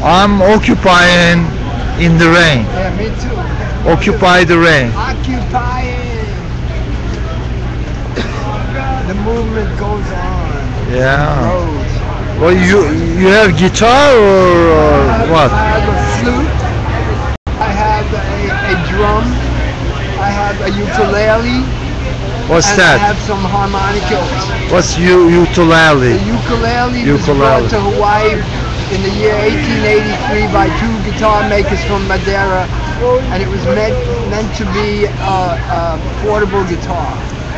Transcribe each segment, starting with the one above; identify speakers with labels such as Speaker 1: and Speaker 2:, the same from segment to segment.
Speaker 1: I'm occupying in the rain.
Speaker 2: Yeah, me too.
Speaker 1: Occupy the rain.
Speaker 2: Occupying. The movement goes on.
Speaker 1: Yeah.
Speaker 2: Grows.
Speaker 1: Well, you have guitar or what?
Speaker 2: I have a flute. I have a drum. I have a ukulele.
Speaker 1: What's
Speaker 2: And
Speaker 1: that?
Speaker 2: I have some harmonicas.
Speaker 1: What's ukulele?
Speaker 2: The ukulele was brought to Hawaii in the year 1883 by two guitar makers from Madeira, and it was meant to be a portable guitar.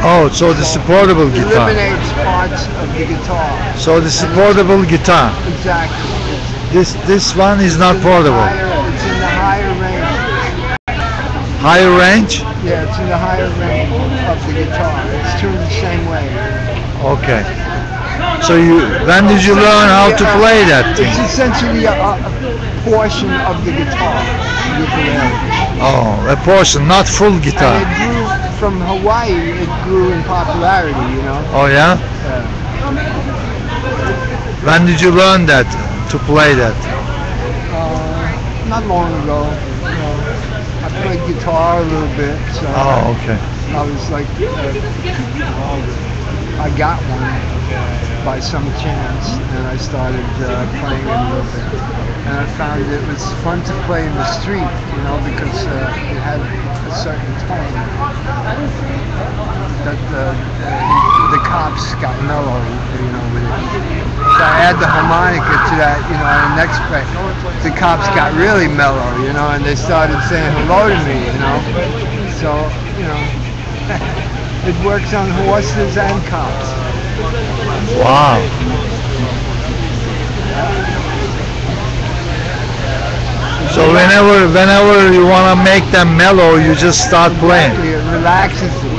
Speaker 1: Oh, so this is a portable
Speaker 2: It
Speaker 1: guitar.
Speaker 2: eliminates parts of the guitar.
Speaker 1: So this is a portable guitar.
Speaker 2: Exactly.
Speaker 1: This one is not portable.
Speaker 2: It's in the higher range.
Speaker 1: Higher range?
Speaker 2: Yeah, it's in the higher range of the guitar. It's tuned the same way.
Speaker 1: Okay. So when did you learn how to play that thing?
Speaker 2: It's essentially a portion of the guitar. Ukulele.
Speaker 1: Oh, a portion, not full guitar.
Speaker 2: And it grew from Hawaii. It grew in popularity, you know.
Speaker 1: Oh yeah?
Speaker 2: Yeah.
Speaker 1: When did you learn that, to play that?
Speaker 2: Not long ago. You know, I played guitar a little bit. So
Speaker 1: Oh, okay.
Speaker 2: I was like, I got one by some chance, and I started playing it a little bit. And I found it was fun to play in the street, you know, because it had a certain tone that the cops got mellow, you know, with it. So I add the harmonica to that, you know, and next break, the cops got really mellow, you know, and they started saying hello to me, you know. So, you know, it works on horses and cops.
Speaker 1: Wow. So whenever you want to make them mellow, you just start playing.
Speaker 2: Exactly, it relaxes them.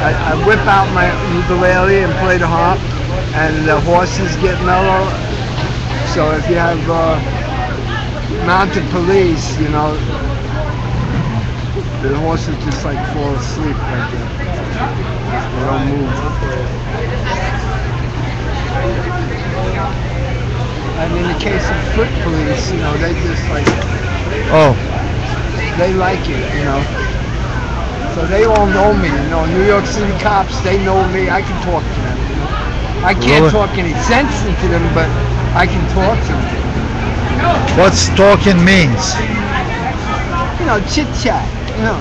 Speaker 2: I whip out my ukulele and play the harp, and the horses get mellow. So if you have mounted police, you know, the horses just like fall asleep right there. They don't move. And in the case of foot police, you know, they just like,
Speaker 1: Oh,
Speaker 2: they like it, you know. So they all know me, you know. New York City cops, they know me. I can talk to them, you know. I can't
Speaker 1: Really?
Speaker 2: talk any sense into them, but I can talk to them.
Speaker 1: what's talking means?
Speaker 2: You know, chit chat, you know.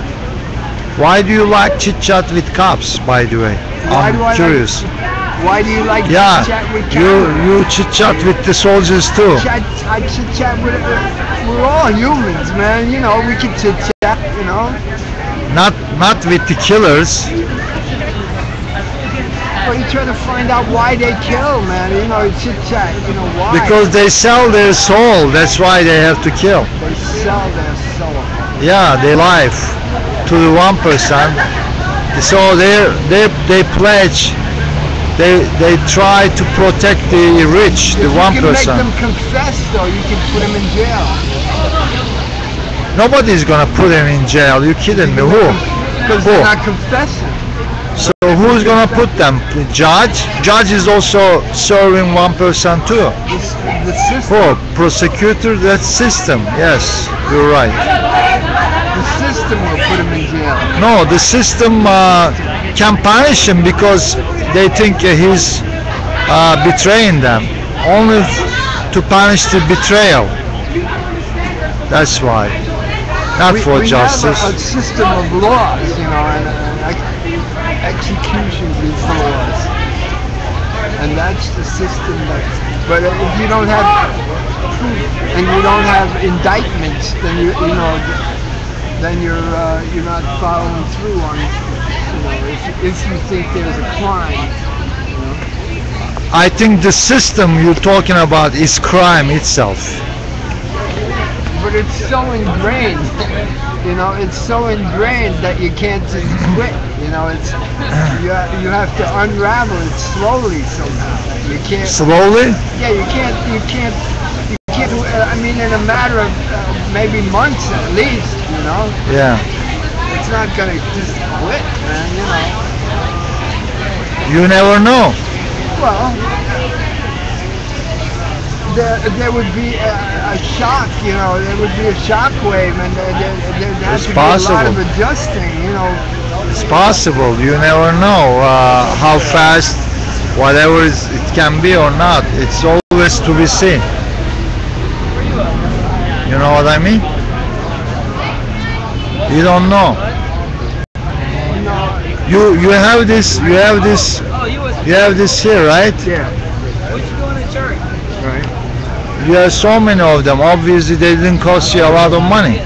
Speaker 1: Why do you like chit chat with cops, by the way?
Speaker 2: Why do I
Speaker 1: I'm curious.
Speaker 2: Why do you like
Speaker 1: Yeah,
Speaker 2: chit chat with cops?
Speaker 1: you chit chat with the soldiers too.
Speaker 2: I chit chat with we're all humans, man. You know, we can chit chat, you know.
Speaker 1: Not with the killers.
Speaker 2: But you try to find out why they kill, man. You know, chit chat, you know, why?
Speaker 1: Because they sell their soul. That's why they have to kill.
Speaker 2: They sell their soul.
Speaker 1: Yeah, their life to the 1%. So they pledge. They try to protect the rich, the 1%.
Speaker 2: If you can make them confess, though, you can put them in jail.
Speaker 1: Nobody's gonna put them in jail. You kidding me? Who?
Speaker 2: Because they're not confessing.
Speaker 1: So who's gonna put them? The judge? Judge is also serving 1% too.
Speaker 2: The system.
Speaker 1: Oh, prosecutor? That's system. Yes, you're right.
Speaker 2: The system will put him in jail.
Speaker 1: No, the system can punish him because they think he's betraying them. Only to punish the betrayal. That's why. Not for justice.
Speaker 2: We have a system of laws, you know, and executions is laws. And that's the system that, but if you don't have proof and you don't have indictments, then you know, then you're not following through on, you know, if you think there's a crime, you know.
Speaker 1: I think the system you're talking about is crime itself.
Speaker 2: But it's so ingrained, you know, it's so ingrained that you can't just quit, you know, it's, you have to unravel it slowly somehow. You can't.
Speaker 1: Slowly?
Speaker 2: Yeah, you can't do it, I mean, in a matter of maybe months at least, you know.
Speaker 1: Yeah.
Speaker 2: It's not gonna just quit, man, you know.
Speaker 1: You never know.
Speaker 2: Well, there would be a shock, you know, there would be a shock wave, and there'd have
Speaker 1: It's
Speaker 2: to be a lot of
Speaker 1: possible.
Speaker 2: adjusting, you know.
Speaker 1: It's possible. You never know how fast, whatever it can be or not. It's always to be seen. You know what I mean? You don't know. You have this. You have this. You have this here, right?
Speaker 2: Yeah.
Speaker 3: What you doing in church?
Speaker 2: Right.
Speaker 1: You have so many of them. Obviously, they didn't cost you a lot of money.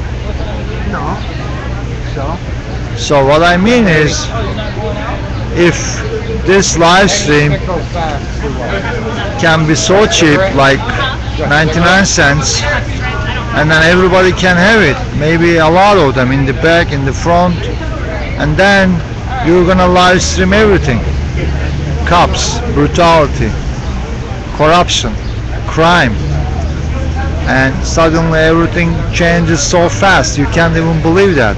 Speaker 2: No. So?
Speaker 1: So what I mean is, if this live stream can be so cheap, like 99 cents, and then everybody can have it, maybe a lot of them in the back, in the front, and then you're gonna live stream everything. Cops, brutality, corruption, crime, and suddenly everything changes so fast you can't even believe that.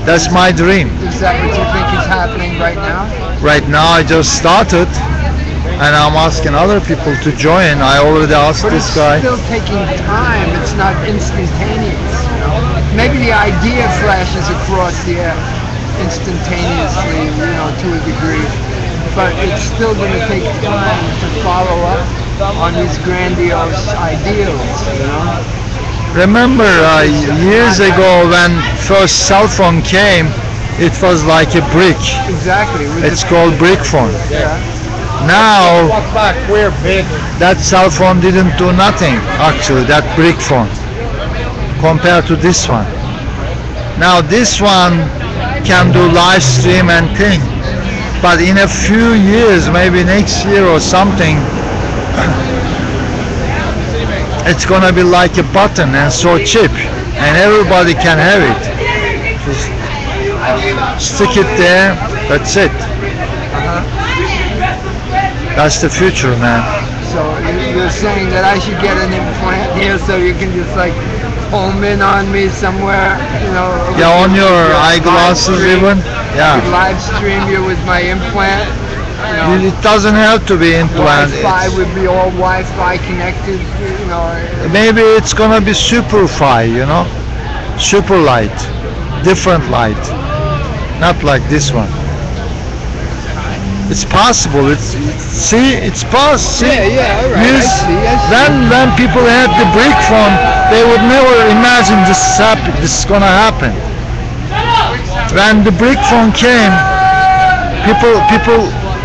Speaker 1: That's my dream.
Speaker 2: Is that what you think is happening right now?
Speaker 1: Right now I just started and I'm asking other people to join. I already asked
Speaker 2: But
Speaker 1: this
Speaker 2: it's
Speaker 1: guy.
Speaker 2: still taking time. It's not instantaneous, you know. Maybe the idea flashes across the air instantaneously, you know, to a degree. But it's still going to take time to follow up on these grandiose ideals, you know.
Speaker 1: Remember years ago when first cell phone came, it was like a brick.
Speaker 2: Exactly.
Speaker 1: It's called brick phone.
Speaker 2: Yeah.
Speaker 1: Now that cell phone didn't do nothing actually, that brick phone, compared to this one. Now this one can do live stream and thing, but in a few years, maybe next year or something, it's gonna be like a button and so cheap, and everybody can have it. Just stick it there, that's it. That's the future, man.
Speaker 2: So you're saying that I should get an implant here so you can just like home in on me somewhere, you know?
Speaker 1: Yeah, on your eyeglasses even. Yeah.
Speaker 2: Live stream you with my implant. You know,
Speaker 1: It doesn't have to be implanted.
Speaker 2: Wi-Fi would be all Wi-Fi connected, you know.
Speaker 1: Maybe it's gonna be super-fi, you know, super light, different light, not like this one. It's possible. It's possible.
Speaker 2: Yeah, all right. I see.
Speaker 1: When people had the brick phone, they would never imagine this is gonna happen. When the brick phone came,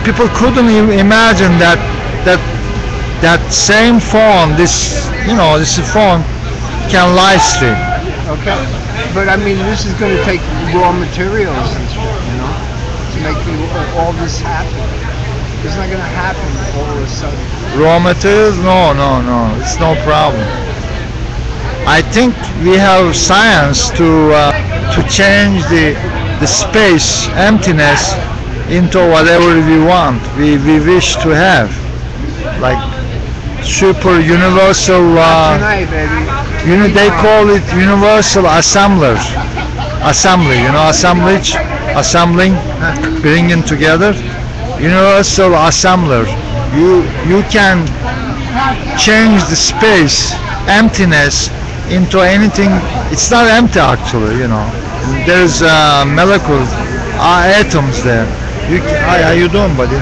Speaker 1: people couldn't even imagine that same phone, this phone can live stream.
Speaker 2: Okay. But I mean, this is going to take raw materials and stuff, you know, to make all this happen. It's not going to happen all of a sudden.
Speaker 1: Raw materials? No, it's no problem. I think we have science to change the space, emptiness, into whatever we want, we wish to have, like super universal.
Speaker 2: Tonight, baby.
Speaker 1: They call it universal assembler. Assembly, you know, assembling, bringing together. Universal assembler. You can change the space, emptiness, into anything. It's not empty actually, you know. There's molecules, atoms there. How you doing, buddy?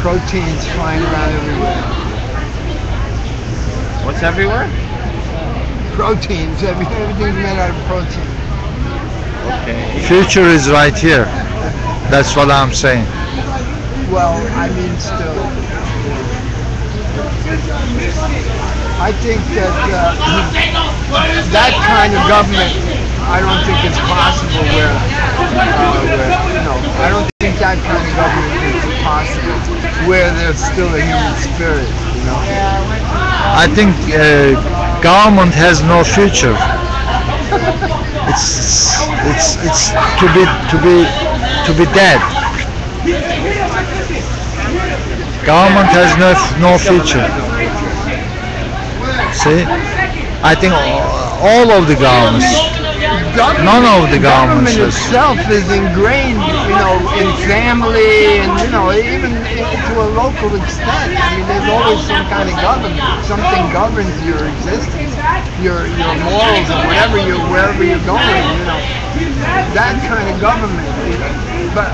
Speaker 2: Proteins flying around everywhere.
Speaker 3: What's everywhere?
Speaker 2: Proteins. Everything's made out of protein.
Speaker 3: Okay.
Speaker 1: Future is right here. That's what I'm saying.
Speaker 2: Well, I mean, still. I think that that kind of government, I don't think it's possible where I don't think that kind of government is possible where there's still a human spirit, you know.
Speaker 1: I think government has no future. It's to be dead. Government has no future. See, I think all of the governments, none of the governments.
Speaker 2: Government itself is ingrained know, in family, and you know, even to a local extent. I mean, there's always some kind of government. Something governs your existence, your morals, or wherever you're going. You know, that kind of government. You know. But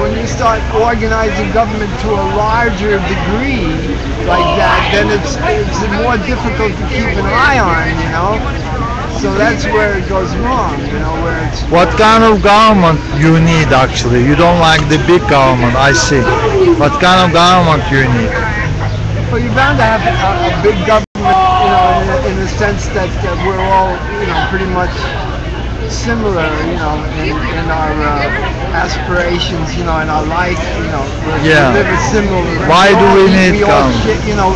Speaker 2: when you start organizing government to a larger degree like that, then it's more difficult to keep an eye on. You know. So that's where it goes wrong, you know, where it's...
Speaker 1: What kind of government you need actually? You don't like the big government, I see. What kind of government you need?
Speaker 2: Well, you're bound to have a big government, you know, in the sense that we're all, you know, pretty much similar, you know, in our aspirations, you know, in our life, you know, we live a similar...
Speaker 1: Why do we need government?
Speaker 2: You know,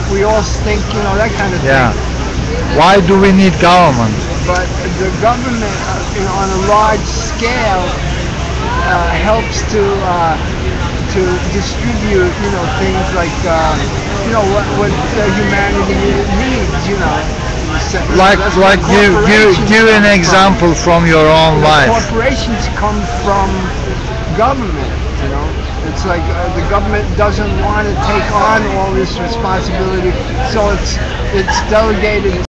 Speaker 2: we all think, you know, that kind of thing.
Speaker 1: Why do we need government?
Speaker 2: But the government, you know, on a large scale, helps to distribute, you know, things like, you know, what humanity needs, you know.
Speaker 1: Like give an example from your own life.
Speaker 2: Corporations come from government, you know. It's like the government doesn't want to take on all this responsibility, so it's delegated